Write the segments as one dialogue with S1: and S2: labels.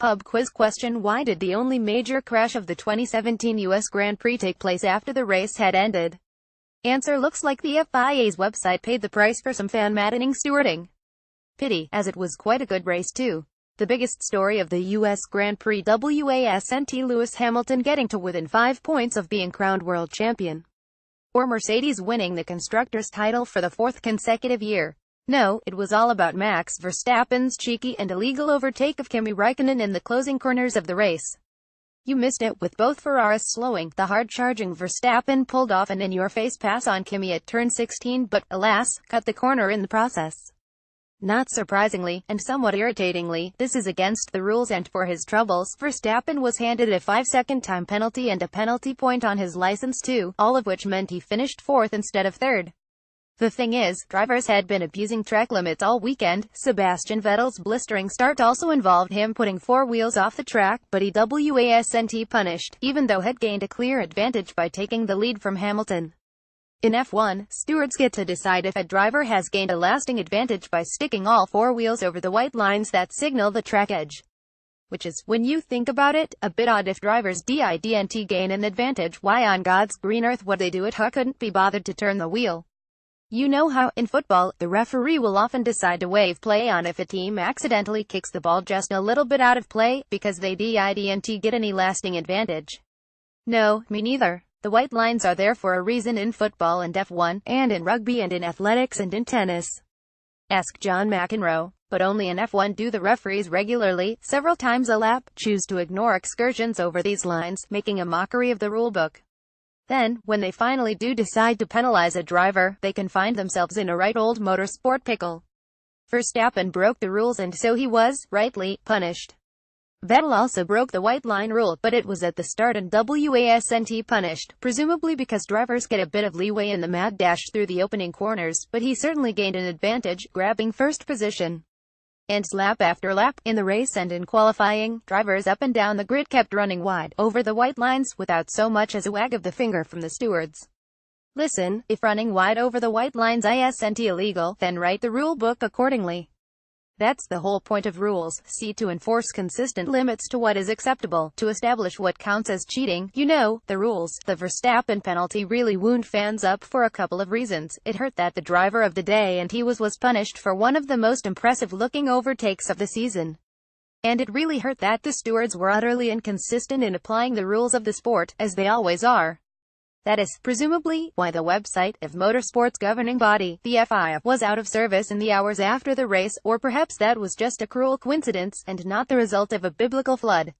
S1: Pub quiz question: why did the only major crash of the 2017 US Grand Prix take place after the race had ended? Answer: looks like the FIA's website paid the price for some fan-maddening stewarding. Pity, as it was quite a good race too. The biggest story of the US Grand Prix wasn't Lewis Hamilton getting to within 5 points of being crowned world champion, or Mercedes winning the constructors' title for the 4th consecutive year. No, it was all about Max Verstappen's cheeky and illegal overtake of Kimi Raikkonen in the closing corners of the race. You missed it, with both Ferraris slowing. The hard-charging Verstappen pulled off an in-your-face pass on Kimi at turn 16, but, alas, cut the corner in the process. Not surprisingly, and somewhat irritatingly, this is against the rules, and for his troubles, Verstappen was handed a 5-second time penalty and a penalty point on his license too, all of which meant he finished 4th instead of 3rd. The thing is, drivers had been abusing track limits all weekend. Sebastian Vettel's blistering start also involved him putting 4 wheels off the track, but he wasn't punished, even though had gained a clear advantage by taking the lead from Hamilton. In F1, stewards get to decide if a driver has gained a lasting advantage by sticking all 4 wheels over the white lines that signal the track edge. Which is, when you think about it, a bit odd. If drivers didn't gain an advantage, why on God's green earth would they do it? Who couldn't be bothered to turn the wheel? You know how, in football, the referee will often decide to waive play on if a team accidentally kicks the ball just a little bit out of play, because they didn't get any lasting advantage. No, me neither. The white lines are there for a reason in football and F1, and in rugby and in athletics and in tennis. Ask John McEnroe. But only in F1 do the referees regularly, several times a lap, choose to ignore excursions over these lines, making a mockery of the rulebook. Then, when they finally do decide to penalize a driver, they can find themselves in a right old motorsport pickle. Verstappen broke the rules, and so he was, rightly, punished. Vettel also broke the white line rule, but it was at the start and wasn't punished, presumably because drivers get a bit of leeway in the mad dash through the opening corners, but he certainly gained an advantage, grabbing first position. And lap after lap, in the race and in qualifying, drivers up and down the grid kept running wide over the white lines, without so much as a wag of the finger from the stewards. Listen, if running wide over the white lines isn't illegal, then write the rule book accordingly. That's the whole point of rules. See, to enforce consistent limits to what is acceptable, to establish what counts as cheating. You know, the rules. The Verstappen penalty really wound fans up for a couple of reasons. It hurt that the driver of the day and he was punished for one of the most impressive-looking overtakes of the season. And it really hurt that the stewards were utterly inconsistent in applying the rules of the sport, as they always are. That is, presumably, why the website of motorsport's governing body, the FIA, was out of service in the hours after the race, or perhaps that was just a cruel coincidence, and not the result of a biblical flood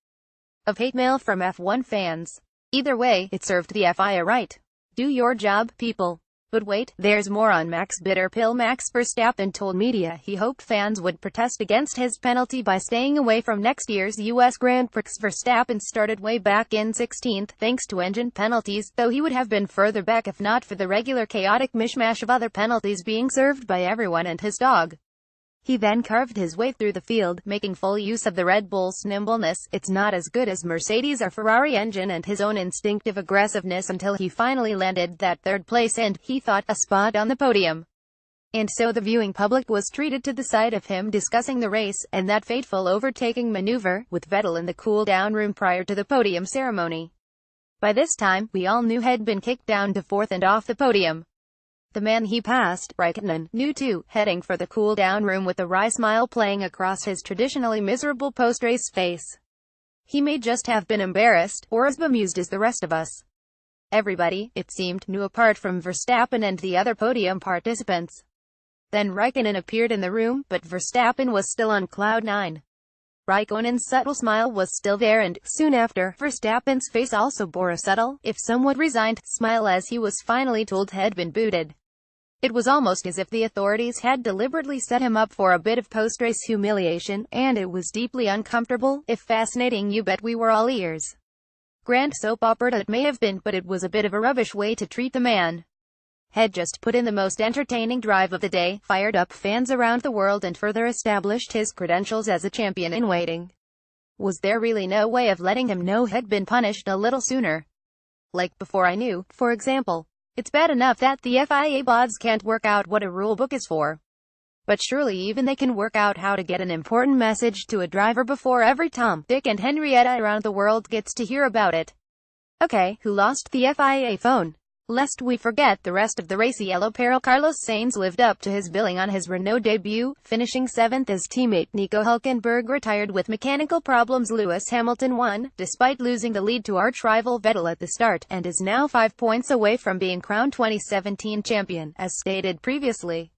S1: of hate mail from F1 fans. Either way, it served the FIA right. Do your job, people. But wait, there's more on Max bitter pill. Max Verstappen told media he hoped fans would protest against his penalty by staying away from next year's US Grand Prix. Verstappen started way back in 16th, thanks to engine penalties, though he would have been further back if not for the regular chaotic mishmash of other penalties being served by everyone and his dog. He then carved his way through the field, making full use of the Red Bull's nimbleness, it's not as good as Mercedes or Ferrari engine, and his own instinctive aggressiveness until he finally landed that 3rd place and, he thought, a spot on the podium. And so the viewing public was treated to the sight of him discussing the race, and that fateful overtaking maneuver, with Vettel in the cool-down room prior to the podium ceremony. By this time, we all knew he'd been kicked down to 4th and off the podium. The man he passed, Raikkonen, knew too, heading for the cool-down room with a wry smile playing across his traditionally miserable post-race face. He may just have been embarrassed, or as bemused as the rest of us. Everybody, it seemed, knew apart from Verstappen and the other podium participants. Then Raikkonen appeared in the room, but Verstappen was still on cloud 9. Raikkonen's subtle smile was still there, and, soon after, Verstappen's face also bore a subtle, if somewhat resigned, smile as he was finally told he'd been booted. It was almost as if the authorities had deliberately set him up for a bit of post-race humiliation, and it was deeply uncomfortable, if fascinating. You bet we were all ears. Grand soap opera it may have been, but it was a bit of a rubbish way to treat the man. Had just put in the most entertaining drive of the day, fired up fans around the world, and further established his credentials as a champion in waiting. Was there really no way of letting him know he'd been punished a little sooner? Like before I knew, for example. It's bad enough that the FIA bods can't work out what a rule book is for. But surely even they can work out how to get an important message to a driver before every Tom, Dick and Henrietta around the world gets to hear about it. Okay, who lost the FIA phone? Lest we forget the rest of the race, Yellow Peril. Carlos Sainz lived up to his billing on his Renault debut, finishing 7th as teammate Nico Hülkenberg retired with mechanical problems. Lewis Hamilton won, despite losing the lead to arch-rival Vettel at the start, and is now 5 points away from being crowned 2017 champion, as stated previously.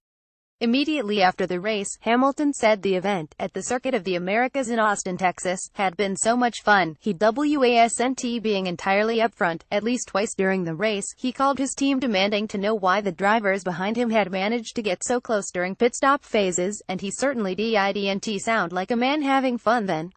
S1: Immediately after the race, Hamilton said the event, at the Circuit of the Americas in Austin, Texas, had been so much fun. He wasn't being entirely upfront. At least twice during the race, he called his team demanding to know why the drivers behind him had managed to get so close during pit stop phases, and he certainly didn't sound like a man having fun then.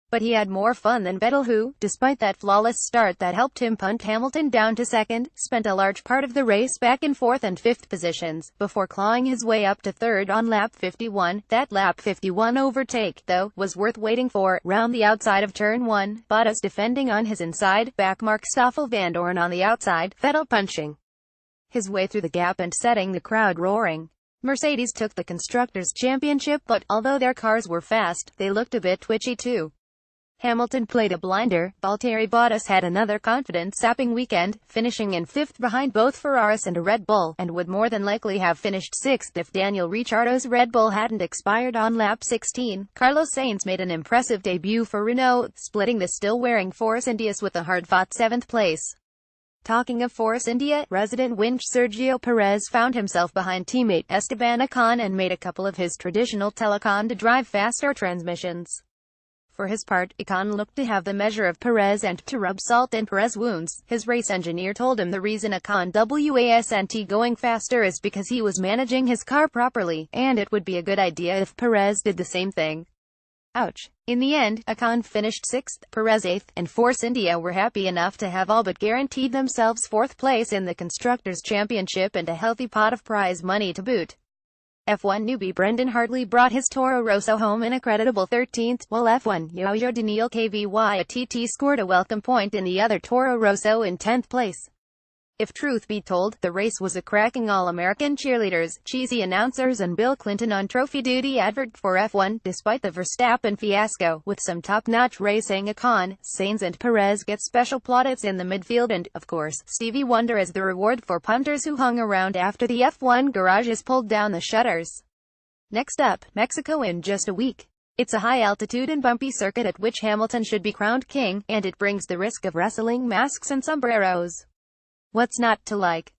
S1: But he had more fun than Vettel, who, despite that flawless start that helped him punt Hamilton down to second, spent a large part of the race back in 4th and 5th positions, before clawing his way up to 3rd on lap 51. That lap 51 overtake, though, was worth waiting for. Round the outside of turn 1, Bottas defending on his inside, backmark Stoffel Vandoorne on the outside, Vettel punching his way through the gap and setting the crowd roaring. Mercedes took the Constructors' Championship, but, although their cars were fast, they looked a bit twitchy too. Hamilton played a blinder. Valtteri Bottas had another confidence-sapping weekend, finishing in 5th behind both Ferraris and a Red Bull, and would more than likely have finished 6th if Daniel Ricciardo's Red Bull hadn't expired on lap 16. Carlos Sainz made an impressive debut for Renault, splitting the still-wearing Force Indias with a hard-fought 7th place. Talking of Force India, resident winch Sergio Perez found himself behind teammate Esteban Ocon and made a couple of his traditional Telecom to drive faster transmissions. For his part, Ocon looked to have the measure of Perez and to rub salt in Perez's wounds. His race engineer told him the reason Ocon wasn't going faster is because he was managing his car properly, and it would be a good idea if Perez did the same thing. Ouch. In the end, Ocon finished 6th, Perez 8th, and Force India were happy enough to have all but guaranteed themselves 4th place in the Constructors' Championship and a healthy pot of prize money to boot. F1 newbie Brendan Hartley brought his Toro Rosso home in a creditable 13th, while F1 yo-yo Daniil Kvyat scored a welcome point in the other Toro Rosso in 10th place. If truth be told, the race was a cracking. All-American cheerleaders, cheesy announcers and Bill Clinton on trophy duty advert for F1, despite the Verstappen fiasco. With some top-notch racing, Ocon, Sainz and Perez get special plaudits in the midfield and, of course, Stevie Wonder as the reward for punters who hung around after the F1 garages pulled down the shutters. Next up, Mexico in just a week. It's a high-altitude and bumpy circuit at which Hamilton should be crowned king, and it brings the risk of wrestling masks and sombreros. What's not to like?